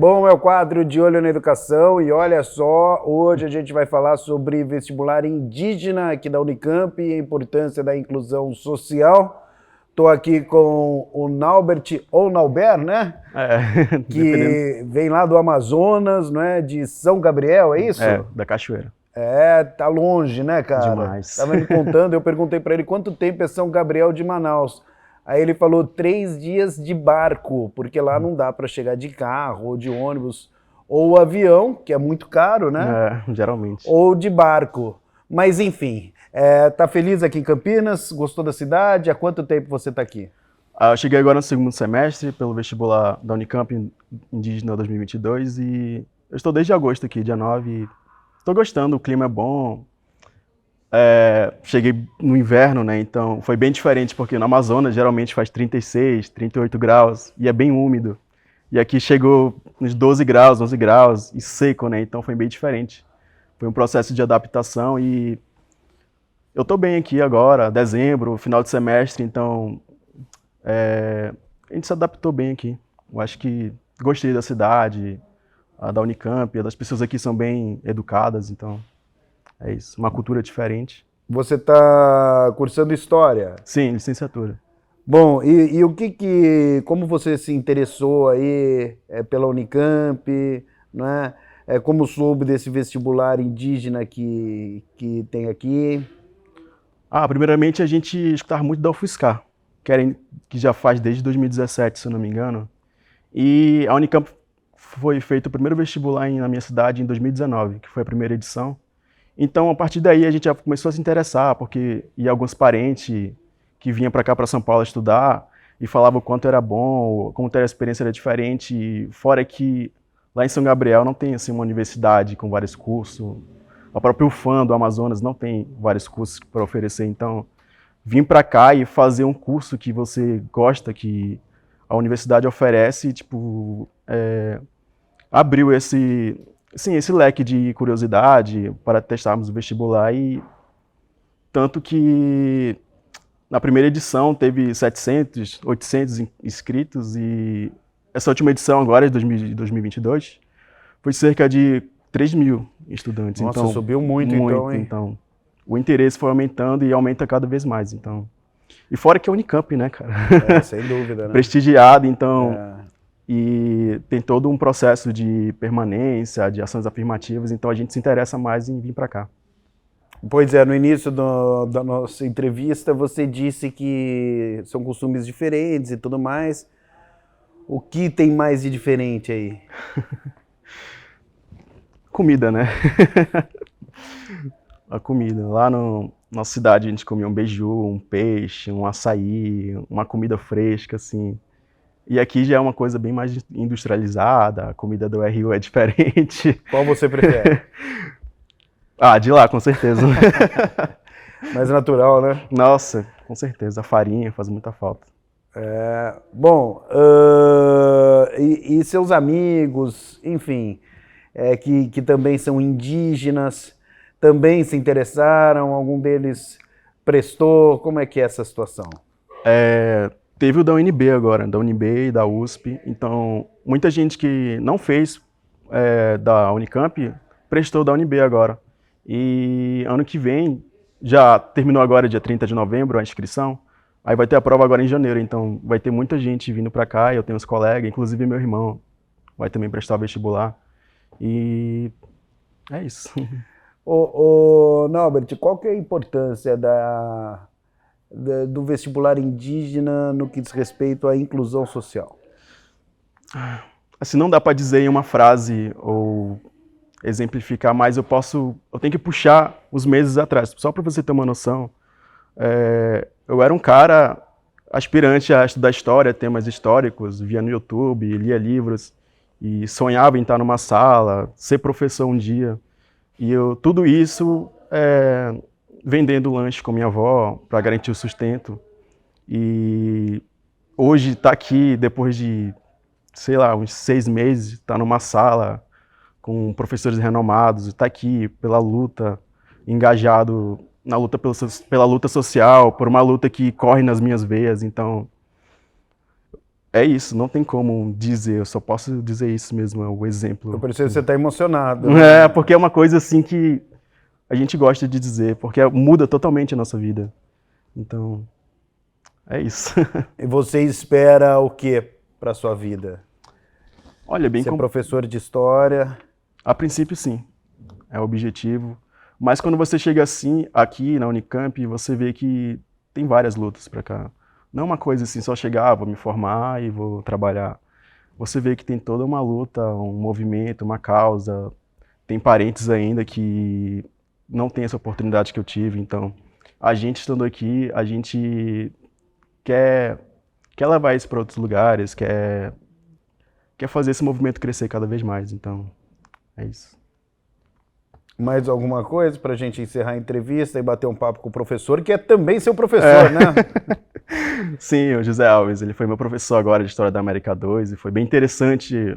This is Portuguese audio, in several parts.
Bom, é o quadro De Olho na Educação e olha só, hoje a gente vai falar sobre vestibular indígena aqui da Unicamp e a importância da inclusão social. Estou aqui com o Naubert, ou Nauber, né? Que vem lá do Amazonas, não é? De São Gabriel, é isso? Da Cachoeira. Tá longe, né, cara? Demais. Tava me contando, eu perguntei para ele quanto tempo é São Gabriel de Manaus. Aí ele falou 3 dias de barco, porque lá não dá para chegar de carro, ou de ônibus, ou avião, que é muito caro, né? Geralmente. Ou de barco. Mas enfim, tá feliz aqui em Campinas? Gostou da cidade? Há quanto tempo você tá aqui? Eu cheguei agora no segundo semestre, pelo vestibular da Unicamp Indígena 2022, e eu estou desde agosto aqui, dia 9. Estou gostando, o clima é bom. Cheguei no inverno, né? Então foi bem diferente, porque no Amazonas geralmente faz 36, 38 graus e é bem úmido. E aqui chegou nos 12 graus, 11 graus e seco, né? Então foi bem diferente. Foi um processo de adaptação e eu tô bem aqui agora, dezembro, final de semestre, então a gente se adaptou bem aqui. Eu acho que gostei da cidade, da Unicamp, as pessoas aqui são bem educadas, então é isso, uma cultura diferente. Você está cursando História? Sim, licenciatura. Bom, como você se interessou aí pela Unicamp, não é? Como soube desse vestibular indígena que tem aqui? Primeiramente a gente escutava muito da UFSCar, que já faz desde 2017, se eu não me engano. E a Unicamp foi feito o primeiro vestibular na minha cidade em 2019, que foi a primeira edição. Então, a partir daí, a gente já começou a se interessar, porque ia alguns parentes que vinham para cá, para São Paulo, estudar, e falavam o quanto era bom, como a experiência era diferente. E fora que lá em São Gabriel não tem assim, uma universidade com vários cursos. A própria UFAM do Amazonas não tem vários cursos para oferecer. Então, vir para cá e fazer um curso que você gosta, que a universidade oferece, tipo, abriu esse leque de curiosidade para testarmos o vestibular, e tanto que na primeira edição teve 700, 800 inscritos, e essa última edição agora, de 2022, foi cerca de 3.000 estudantes. Nossa, então, subiu muito então, hein? Então, o interesse foi aumentando e aumenta cada vez mais, então. E fora que é a Unicamp, né, cara? Sem dúvida, né? Prestigiado, então... E tem todo um processo de permanência, de ações afirmativas, então a gente se interessa mais em vir para cá. Pois é, no início da nossa entrevista você disse que são costumes diferentes e tudo mais. O que tem mais de diferente aí? Comida, né? A comida. Lá na nossa cidade a gente comia um beiju, um peixe, um açaí, uma comida fresca, assim. E aqui já é uma coisa bem mais industrializada, a comida do RU é diferente. Qual você prefere? De lá, com certeza. Mais natural, né? Nossa, com certeza. A farinha faz muita falta. Bom, e seus amigos, enfim, que também são indígenas, também se interessaram? Algum deles prestou? Como é que é essa situação? Teve o da UNB agora, da UNB e da USP, então muita gente que não fez da Unicamp prestou da UNB agora. E ano que vem, já terminou agora dia 30 de novembro a inscrição, aí vai ter a prova agora em janeiro, então vai ter muita gente vindo para cá, eu tenho uns colegas, inclusive meu irmão vai também prestar o vestibular, e é isso. Naubert, qual que é a importância do vestibular indígena no que diz respeito à inclusão social? Assim, não dá para dizer em uma frase ou exemplificar, mas eu tenho que puxar os meses atrás, só para você ter uma noção. Eu era um cara aspirante a estudar história, temas históricos, via no YouTube, lia livros e sonhava em estar numa sala, ser professor um dia. E tudo isso vendendo lanche com minha avó para garantir o sustento. E hoje está aqui, depois de, sei lá, uns 6 meses, está numa sala com professores renomados, está aqui pela luta, engajado na luta pela luta social, por uma luta que corre nas minhas veias. Então, é isso, não tem como dizer, eu só posso dizer isso mesmo, é o exemplo. Eu percebo que você está emocionado. É, porque é uma coisa assim que a gente gosta de dizer, porque muda totalmente a nossa vida. Então, é isso. E você espera o quê para a sua vida? Olha, bem Ser professor de história? A princípio, sim. É o objetivo. Mas quando você chega assim, aqui na Unicamp, você vê que tem várias lutas para cá. Não é uma coisa assim, só chegar, vou me formar e vou trabalhar. Você vê que tem toda uma luta, um movimento, uma causa. Tem parentes ainda que não têm essa oportunidade que eu tive. Então, a gente estando aqui, a gente quer levar isso para outros lugares, quer fazer esse movimento crescer cada vez mais. Então, é isso. Mais alguma coisa para a gente encerrar a entrevista e bater um papo com o professor, que é também seu professor, né? Sim, o José Alves, ele foi meu professor agora de História da América 2 e foi bem interessante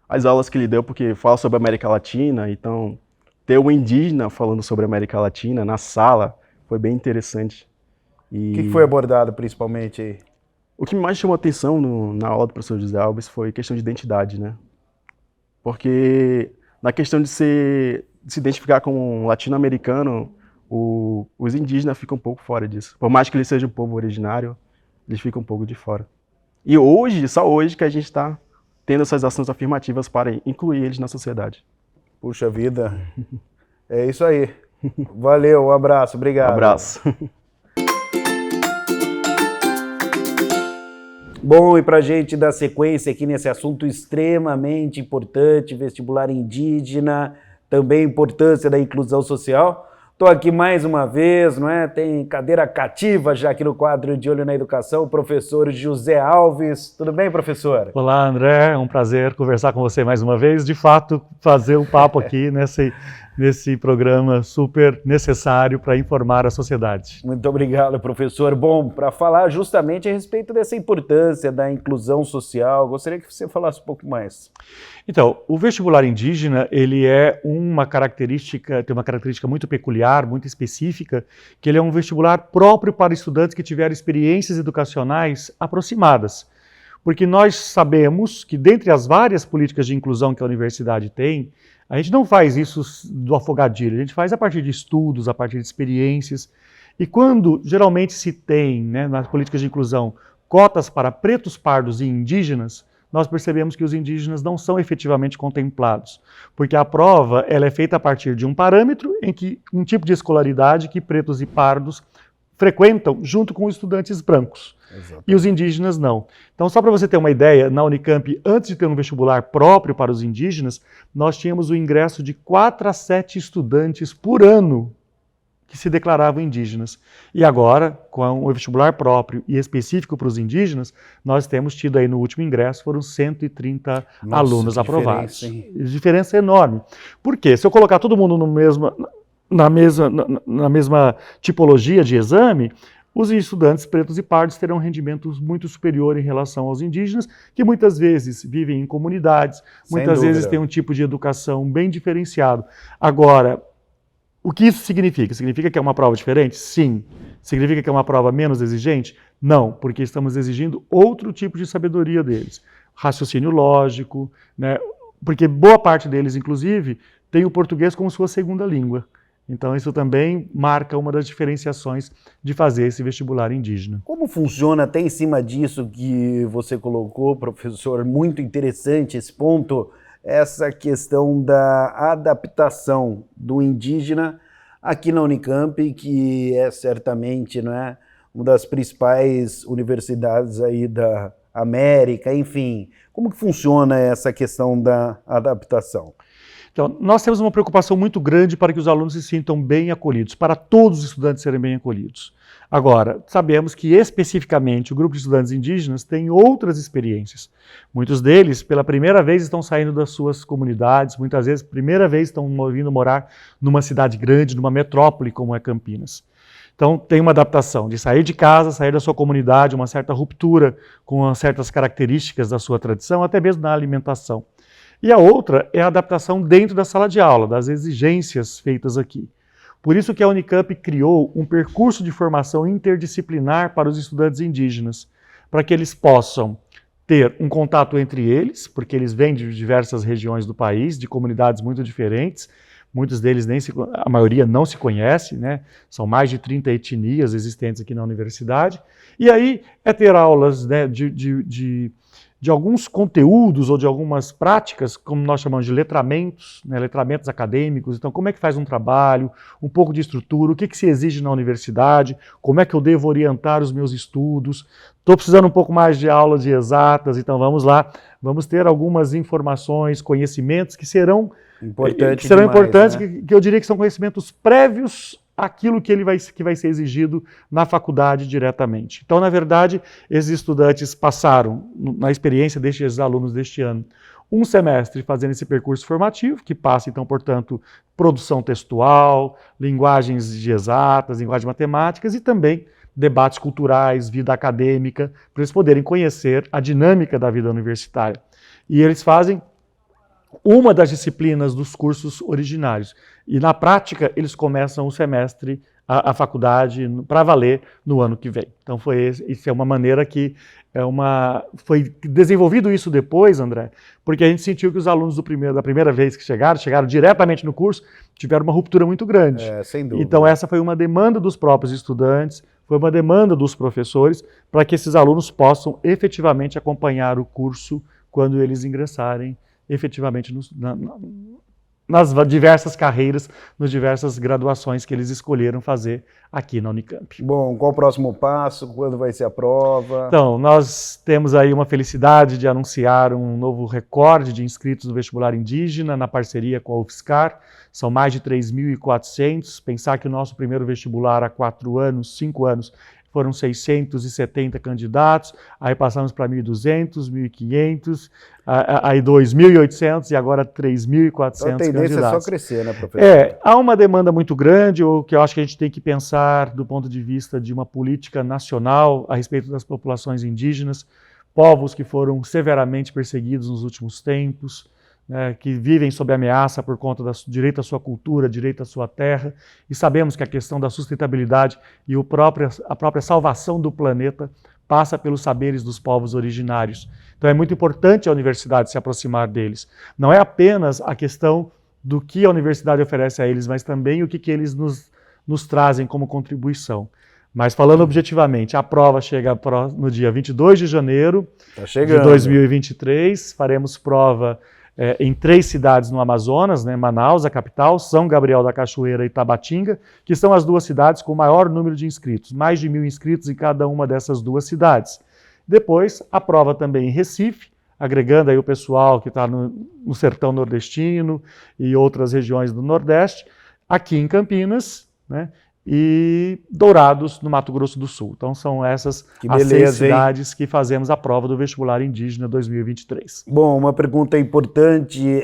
as aulas que ele deu, porque fala sobre a América Latina, então ter um indígena falando sobre a América Latina na sala foi bem interessante. O que foi abordado principalmente aí? O que mais chamou a atenção na aula do professor José Alves foi questão de identidade, né? Porque na questão de se identificar como um latino-americano, os indígenas ficam um pouco fora disso. Por mais que eles sejam um povo originário, eles ficam um pouco de fora. E hoje, só hoje, que a gente está tendo essas ações afirmativas para incluir eles na sociedade. Puxa vida, é isso aí. Valeu, um abraço, obrigado. Um abraço. Bom, e para a gente dar sequência aqui nesse assunto extremamente importante, vestibular indígena, também importância da inclusão social, estou aqui mais uma vez, não é? Tem cadeira cativa já aqui no quadro De Olho na Educação, o professor José Alves. Tudo bem, professor? Olá, André, é um prazer conversar com você mais uma vez. De fato, fazer um papo aqui nesse programa super necessário para informar a sociedade. Muito obrigado, professor. Bom, para falar justamente a respeito dessa importância da inclusão social, gostaria que você falasse um pouco mais. Então, o vestibular indígena, ele é tem uma característica muito peculiar, muito específica, que ele é um vestibular próprio para estudantes que tiveram experiências educacionais aproximadas. Porque nós sabemos que, dentre as várias políticas de inclusão que a universidade tem, a gente não faz isso do afogadilho, a gente faz a partir de estudos, a partir de experiências. E quando geralmente se tem, né, nas políticas de inclusão, cotas para pretos, pardos e indígenas, nós percebemos que os indígenas não são efetivamente contemplados, porque a prova ela é feita a partir de um parâmetro em que um tipo de escolaridade que pretos e pardos frequentam junto com os estudantes brancos. Exato. E os indígenas não. Então, só para você ter uma ideia, na Unicamp, antes de ter um vestibular próprio para os indígenas, nós tínhamos o ingresso de 4 a 7 estudantes por ano que se declaravam indígenas. E agora, com o vestibular próprio e específico para os indígenas, nós temos tido aí no último ingresso, foram 130 alunos aprovados. Diferença enorme. Por quê? Se eu colocar todo mundo na mesma tipologia de exame, os estudantes pretos e pardos terão rendimentos muito superior em relação aos indígenas, que muitas vezes vivem em comunidades, muitas vezes têm um tipo de educação bem diferenciado. Agora, o que isso significa? Significa que é uma prova diferente? Sim. Significa que é uma prova menos exigente? Não, porque estamos exigindo outro tipo de sabedoria deles. Raciocínio lógico, né? Porque boa parte deles, inclusive, tem o português como sua segunda língua. Então, isso também marca uma das diferenciações de fazer esse vestibular indígena. Como funciona, até em cima disso que você colocou, professor, muito interessante esse ponto, essa questão da adaptação do indígena aqui na Unicamp, que é certamente, não é, uma das principais universidades aí da América, enfim. Como que funciona essa questão da adaptação? Então, nós temos uma preocupação muito grande para que os alunos se sintam bem acolhidos, para todos os estudantes serem bem acolhidos. Agora, sabemos que especificamente o grupo de estudantes indígenas tem outras experiências. Muitos deles, pela primeira vez, estão saindo das suas comunidades, muitas vezes, primeira vez, estão vindo morar numa cidade grande, numa metrópole como é Campinas. Então, tem uma adaptação de sair de casa, sair da sua comunidade, uma certa ruptura com certas características da sua tradição, até mesmo na alimentação. E a outra é a adaptação dentro da sala de aula, das exigências feitas aqui. Por isso que a Unicamp criou um percurso de formação interdisciplinar para os estudantes indígenas, para que eles possam ter um contato entre eles, porque eles vêm de diversas regiões do país, de comunidades muito diferentes, muitos deles a maioria não se conhece, né? São mais de 30 etnias existentes aqui na universidade, e aí é ter aulas, né, de alguns conteúdos ou de algumas práticas, como nós chamamos de letramentos, né, letramentos acadêmicos. Então, como é que faz um trabalho, um pouco de estrutura, o que se exige na universidade, como é que eu devo orientar os meus estudos. Estou precisando um pouco mais de aula de exatas, então vamos lá, vamos ter algumas informações, conhecimentos que serão importantes, né? que eu diria que são conhecimentos prévios àquilo que vai ser exigido na faculdade diretamente. Então, na verdade, esses estudantes passaram, na experiência destes alunos deste ano, um semestre fazendo esse percurso formativo, que passa, então, portanto, produção textual, linguagens de exatas, linguagens matemáticas e também debates culturais, vida acadêmica, para eles poderem conhecer a dinâmica da vida universitária. E eles fazem uma das disciplinas dos cursos originários. E, na prática, eles começam o semestre, a faculdade, para valer no ano que vem. Então, isso é uma maneira que foi desenvolvido isso depois, André, porque a gente sentiu que os alunos da primeira vez que chegaram diretamente no curso, tiveram uma ruptura muito grande. Sem dúvida. Então, essa foi uma demanda dos próprios estudantes, foi uma demanda dos professores, para que esses alunos possam efetivamente acompanhar o curso quando eles ingressarem efetivamente nas diversas carreiras, nas diversas graduações que eles escolheram fazer aqui na Unicamp. Bom, qual o próximo passo? Quando vai ser a prova? Então, nós temos aí uma felicidade de anunciar um novo recorde de inscritos no vestibular indígena, na parceria com a UFSCar. São mais de 3.400. Pensar que o nosso primeiro vestibular há 5 anos, foram 670 candidatos, aí passamos para 1.200, 1.500, aí 2.800 e agora 3.400 candidatos. A tendência é só crescer, né, professor? Há uma demanda muito grande, o que eu acho que a gente tem que pensar do ponto de vista de uma política nacional a respeito das populações indígenas, povos que foram severamente perseguidos nos últimos tempos, né, que vivem sob ameaça por conta do direito à sua cultura, direito à sua terra, e sabemos que a questão da sustentabilidade e a própria salvação do planeta passa pelos saberes dos povos originários. Então é muito importante a universidade se aproximar deles. Não é apenas a questão do que a universidade oferece a eles, mas também o que eles nos trazem como contribuição. Mas falando objetivamente, a prova chega no dia 22 de janeiro de 2023, faremos prova em 3 cidades no Amazonas, né, Manaus, a capital, São Gabriel da Cachoeira e Tabatinga, que são as 2 cidades com o maior número de inscritos, mais de 1.000 inscritos em cada uma dessas 2 cidades. Depois, a prova também em Recife, agregando aí o pessoal que está no sertão nordestino e outras regiões do Nordeste, aqui em Campinas, né, e Dourados, no Mato Grosso do Sul. Então são essas as 6 cidades que fazemos a prova do vestibular indígena 2023. Bom, uma pergunta importante,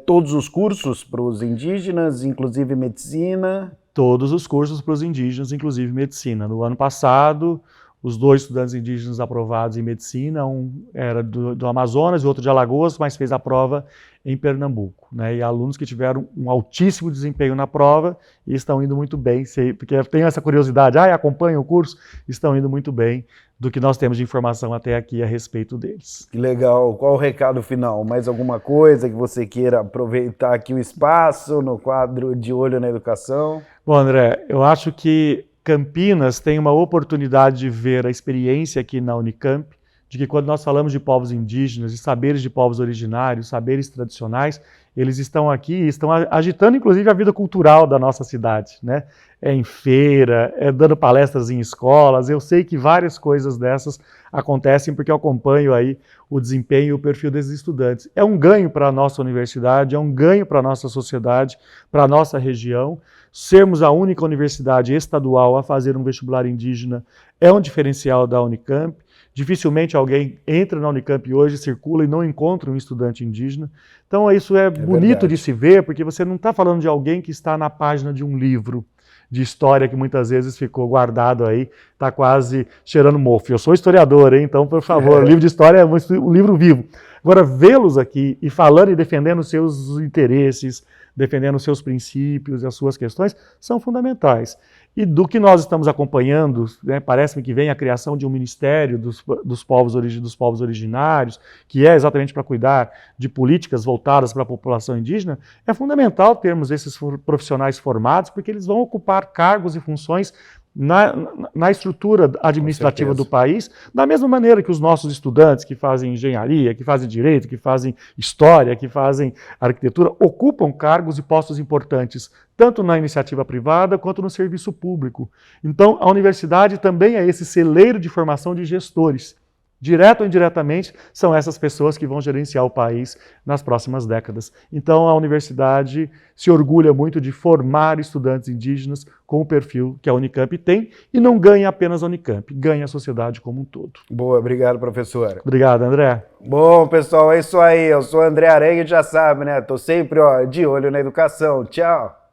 todos os cursos para os indígenas, inclusive medicina? Todos os cursos para os indígenas, inclusive medicina. No ano passado, os 2 estudantes indígenas aprovados em medicina, um era do Amazonas e outro de Alagoas, mas fez a prova em Pernambuco, né? E alunos que tiveram um altíssimo desempenho na prova e estão indo muito bem, porque eu tenho essa curiosidade, acompanham o curso, estão indo muito bem do que nós temos de informação até aqui a respeito deles. Que legal. Qual o recado final? Mais alguma coisa que você queira aproveitar aqui o espaço no quadro De Olho na Educação? Bom, André, eu acho que Campinas tem uma oportunidade de ver a experiência aqui na Unicamp, de que quando nós falamos de povos indígenas, de saberes de povos originários, saberes tradicionais, eles estão aqui e estão agitando inclusive a vida cultural da nossa cidade, né? Em feira, dando palestras em escolas. Eu sei que várias coisas dessas acontecem porque eu acompanho aí o desempenho e o perfil desses estudantes. É um ganho para a nossa universidade, é um ganho para a nossa sociedade, para a nossa região. Sermos a única universidade estadual a fazer um vestibular indígena é um diferencial da Unicamp. Dificilmente alguém entra na Unicamp hoje, circula e não encontra um estudante indígena. Então isso é bonito verdade de se ver, porque você não está falando de alguém que está na página de um livro de história que muitas vezes ficou guardado aí, está quase cheirando mofo. Eu sou historiador, hein? Então, por favor, livro de história é um livro vivo. Agora, vê-los aqui e falando e defendendo os seus interesses, defendendo os seus princípios e as suas questões, são fundamentais. E do que nós estamos acompanhando, né, parece-me que vem a criação de um ministério dos povos originários, que é exatamente para cuidar de políticas voltadas para a população indígena. É fundamental termos esses profissionais formados, porque eles vão ocupar cargos e funções na estrutura administrativa do país, da mesma maneira que os nossos estudantes que fazem engenharia, que fazem direito, que fazem história, que fazem arquitetura, ocupam cargos e postos importantes, tanto na iniciativa privada quanto no serviço público. Então, a universidade também é esse celeiro de formação de gestores. Direto ou indiretamente, são essas pessoas que vão gerenciar o país nas próximas décadas. Então, a universidade se orgulha muito de formar estudantes indígenas com o perfil que a Unicamp tem, e não ganha apenas a Unicamp, ganha a sociedade como um todo. Boa, obrigado, professora. Obrigado, André. Bom, pessoal, é isso aí. Eu sou André Aranha e já sabe, né? Tô sempre de olho na educação. Tchau.